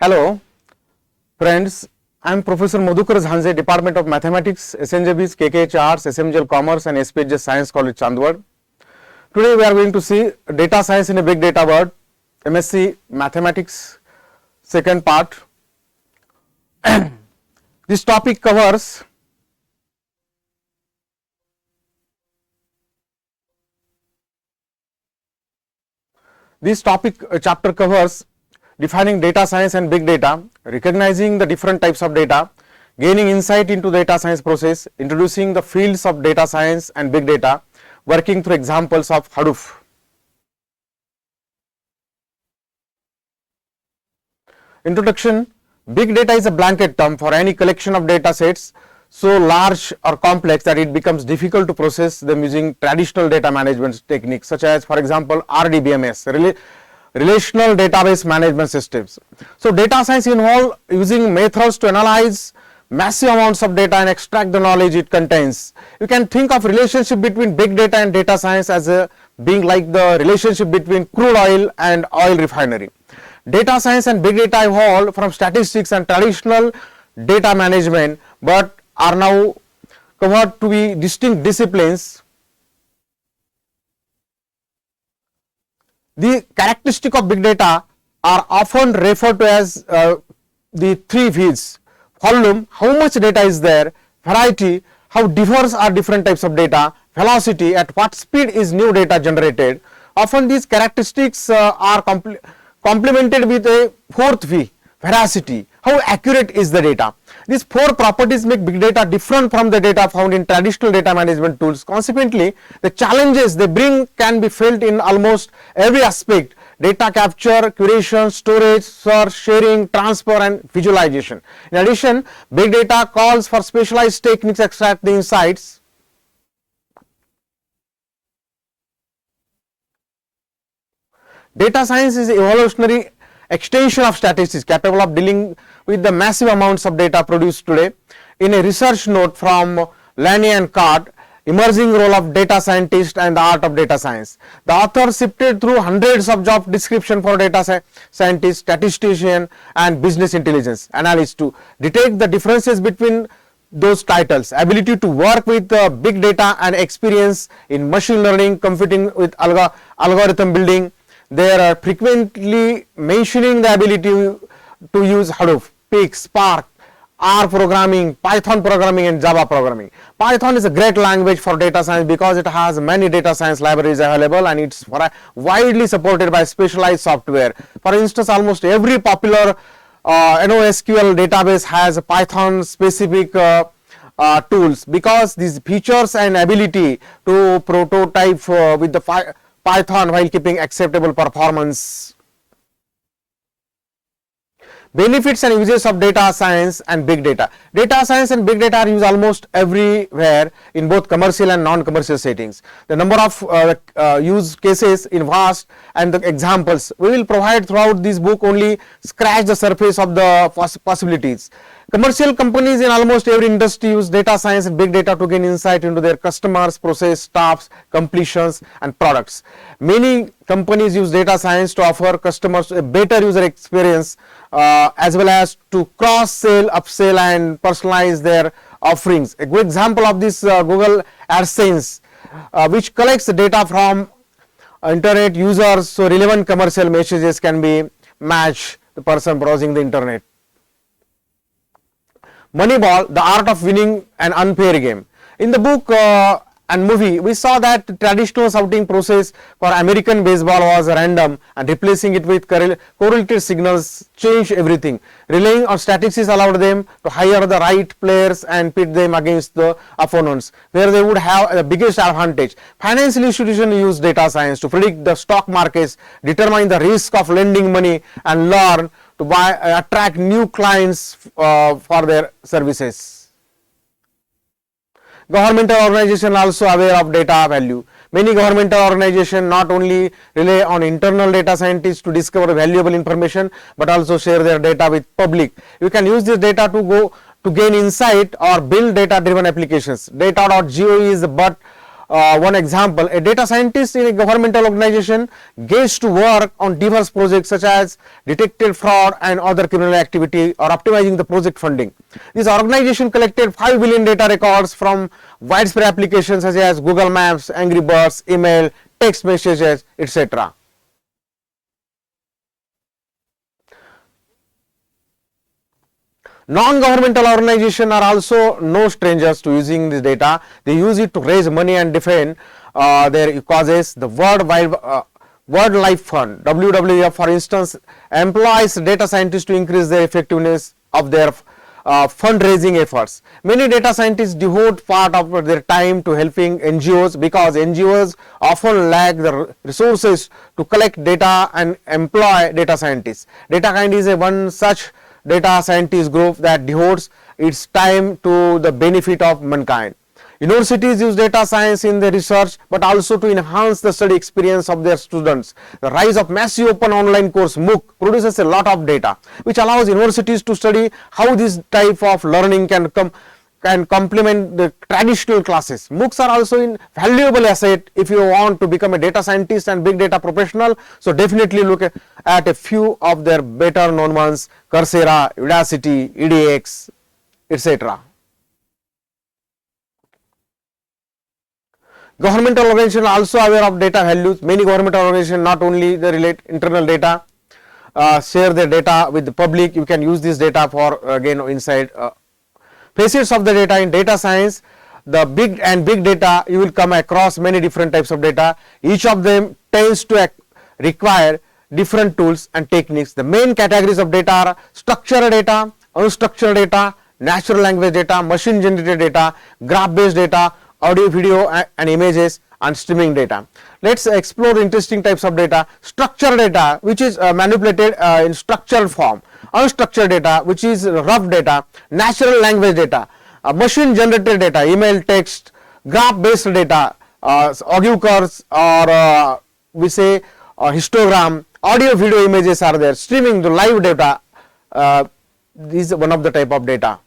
Hello, friends. I am Professor Madhukar Jhanze, Department of Mathematics, SNJBs, KKH Arts, SMGL Commerce and SPHS Science College, Chandwad. Today we are going to see data science in a big data world, MSc Mathematics, second part. This topic covers chapter covers defining data science and big data, recognizing the different types of data, gaining insight into data science process, introducing the fields of data science and big data, working through examples of Hadoop. Introduction. Big data is a blanket term for any collection of data sets so large or complex that it becomes difficult to process them using traditional data management techniques such as, for example, RDBMS, relational database management systems. So data science involves using methods to analyze massive amounts of data and extract the knowledge it contains. You can think of relationship between big data and data science as being like the relationship between crude oil and oil refinery. Data science and big data evolved from statistics and traditional data management, but are now covered to be distinct disciplines. The characteristic of big data are often referred to as the three V's: volume, how much data is there; variety, how diverse are different types of data; velocity, at what speed is new data generated. Often these characteristics are complemented with a fourth V, veracity, how accurate is the data. These four properties make big data different from the data found in traditional data management tools. Consequently, the challenges they bring can be felt in almost every aspect: data capture, curation, storage, search, sharing, transfer and visualization. In addition, big data calls for specialized techniques to extract the insights. Data science is an evolutionary extension of statistics capable of dealing with the massive amounts of data produced today. In a research note from Lane and Card, Emerging Role of Data Scientist and the Art of Data Science, the author sifted through hundreds of job descriptions for data scientist, statistician and business intelligence analyst to detect the differences between those titles. Ability to work with big data and experience in machine learning, computing with algorithm building. They are frequently mentioning the ability to use Hadoop, Pig, Spark, R programming, Python programming and Java programming. Python is a great language for data science because it has many data science libraries available and it's widely supported by specialized software. For instance, almost every popular NoSQL database has Python specific tools because these features and ability to prototype with the Python while keeping acceptable performance. Benefits and uses of data science and big data. Data science and big data are used almost everywhere in both commercial and non-commercial settings. The number of use cases in vast and the examples we will provide throughout this book only scratch the surface of the possibilities. Commercial companies in almost every industry use data science and big data to gain insight into their customers, process, staffs, completions and products. Many companies use data science to offer customers a better user experience as well as to cross-sell, upsell and personalize their offerings. A good example of this Google AdSense which collects the data from internet users so relevant commercial messages can be matched the person browsing the internet. Moneyball, the art of winning an unfair game. In the book and movie, we saw that the traditional scouting process for American baseball was random and replacing it with correlated signals changed everything. Relying on statistics allowed them to hire the right players and pit them against the opponents where they would have the biggest advantage. Financial institutions use data science to predict the stock markets, determine the risk of lending money and learn to attract new clients for their services. Governmental organizations also aware of data value. Many governmental organizations not only rely on internal data scientists to discover valuable information but also share their data with public. You can use this data to gain insight or build data driven applications. Data.gov is but one example, a data scientist in a governmental organization gets to work on diverse projects such as detected fraud and other criminal activity or optimizing the project funding. This organization collected 5 billion data records from widespread applications such as Google Maps, Angry Birds, email, text messages, etc. Non-governmental organizations are also no strangers to using this data. They use it to raise money and defend their causes. The Wildlife Fund (WWF), for instance, employs data scientists to increase the effectiveness of their fundraising efforts. Many data scientists devote part of their time to helping NGOs because NGOs often lack the resources to collect data and employ data scientists. DataKind is one such data scientist group that devotes its time to the benefit of mankind. Universities use data science in their research but also to enhance the study experience of their students. The rise of massive open online course MOOC produces a lot of data which allows universities to study how this type of learning can complement the traditional classes. MOOCs are also a valuable asset if you want to become a data scientist and big data professional. So definitely look at a few of their better known ones: Coursera, Udacity, EDX, etc. Governmental organizations are also aware of data values. Many governmental organizations not only relate internal data, share their data with the public. You can use this data for again inside facets of the data. In data science, the big data, you will come across many different types of data. Each of them tends to require different tools and techniques. The main categories of data are structured data, unstructured data, natural language data, machine generated data, graph based data, audio, video and images, and streaming data. Let's explore interesting types of data. Structured data, which is manipulated in structured form. Unstructured data, which is rough data. Natural language data, machine generated data, email, text. Graph based data, audio curves, or we say histogram. Audio, video, images are there. Streaming, the live data, this is one of the type of data.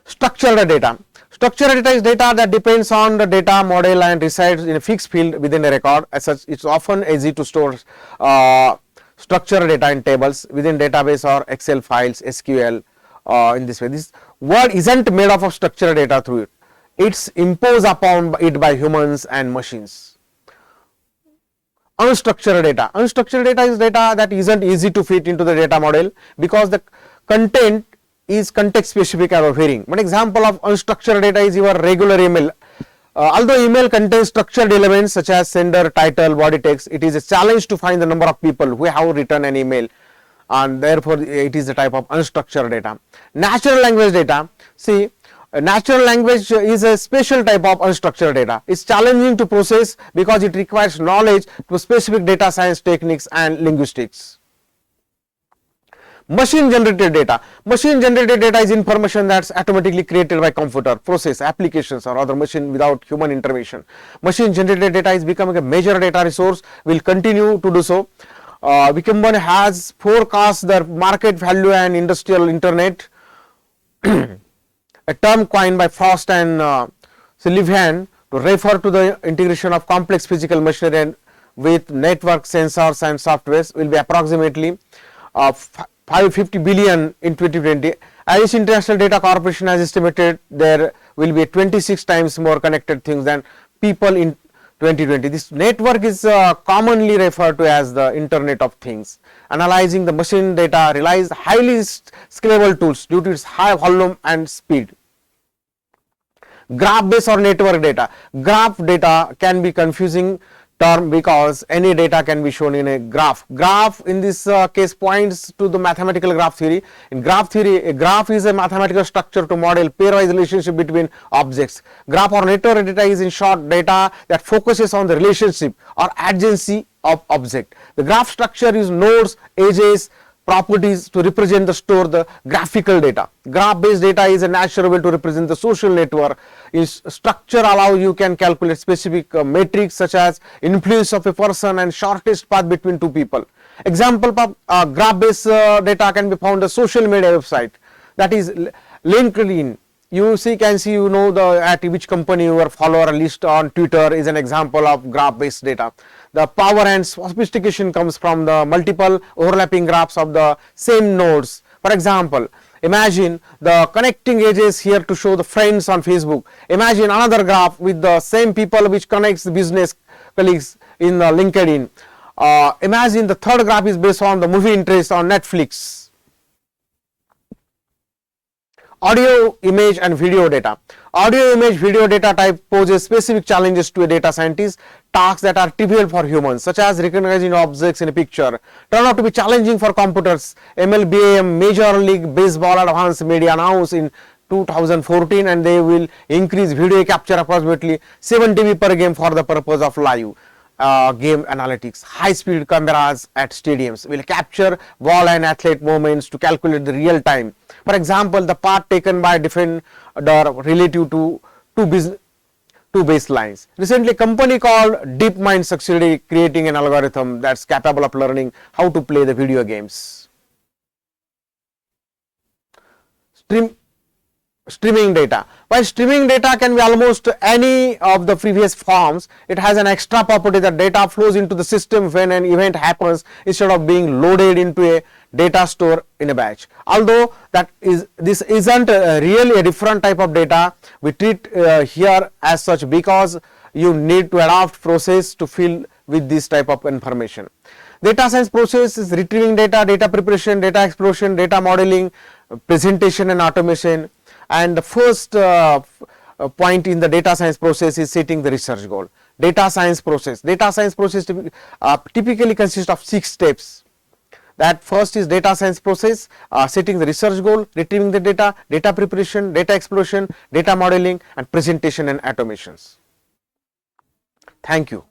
Structured data. Structured data is data that depends on the data model and resides in a fixed field within a record. As such, it's often easy to store structured data in tables within database or Excel files, SQL in this way. This word isn't made up of structured data through it. It's imposed upon it by humans and machines. Unstructured data. Unstructured data is data that isn't easy to fit into the data model because the content is context specific or varying. One example of unstructured data is your regular email. Although email contains structured elements such as sender, title, body text, it is a challenge to find the number of people who have written an email, and therefore it is a type of unstructured data. Natural language data. See, natural language is a special type of unstructured data. It's challenging to process because it requires knowledge to specific data science techniques and linguistics. Machine generated data. Machine generated data is information that's automatically created by computer, process, applications or other machine without human intervention. Machine generated data is becoming a major data resource, will continue to do so. Wikibon has forecast the market value and industrial internet, a term coined by Frost and Sullivan to refer to the integration of complex physical machinery with network sensors and softwares, will be approximately 550 billion in 2020. IS International Data Corporation has estimated there will be 26 times more connected things than people in 2020. This network is commonly referred to as the Internet of Things. Analyzing the machine data relies highly scalable tools due to its high volume and speed. Graph based or network data. Graph data can be confusing term because any data can be shown in a graph. Graph in this case points to the mathematical graph theory. In graph theory, a graph is a mathematical structure to model pairwise relationship between objects. Graph or network data is in short data that focuses on the relationship or adjacency of object. The graph structure is nodes, edges, properties to represent the store the graphical data. Graph based data is a natural way to represent the social network. Its structure allows you can calculate specific metrics such as influence of a person and shortest path between two people. Example of graph based data can be found on social media website, that is LinkedIn, You see, can see, you know, the at which company your follower list on Twitter is an example of graph based data. The power and sophistication comes from the multiple overlapping graphs of the same nodes. For example, imagine the connecting edges here to show the friends on Facebook. Imagine another graph with the same people which connects the business colleagues in LinkedIn. Imagine the third graph is based on the movie interest on Netflix. Audio, image and video data. Audio, image, video data type poses specific challenges to a data scientist. Tasks that are trivial for humans, such as recognizing objects in a picture, turn out to be challenging for computers. MLBAM, Major League Baseball Advanced Media announced in 2014, and they will increase video capture approximately 7 TB per game for the purpose of live game analytics. High speed cameras at stadiums will capture ball and athlete movements to calculate the real time. For example, the path taken by defender relative to two baselines. Recently, a company called DeepMind succeeded creating an algorithm that's capable of learning how to play the video games. Streaming data. While streaming data can be almost any of the previous forms, it has an extra property that data flows into the system when an event happens instead of being loaded into a data store in a batch. Although this isn't really a different type of data, we treat here as such because you need to adapt process to fill with this type of information. Data science process is retrieving data, data preparation, data exploration, data modeling, presentation and automation. And the first point in the data science process is setting the research goal. Data science process typically consists of 6 steps. That first is data science process, setting the research goal, retrieving the data, data preparation, data exploration, data modeling and presentation and automations. Thank you.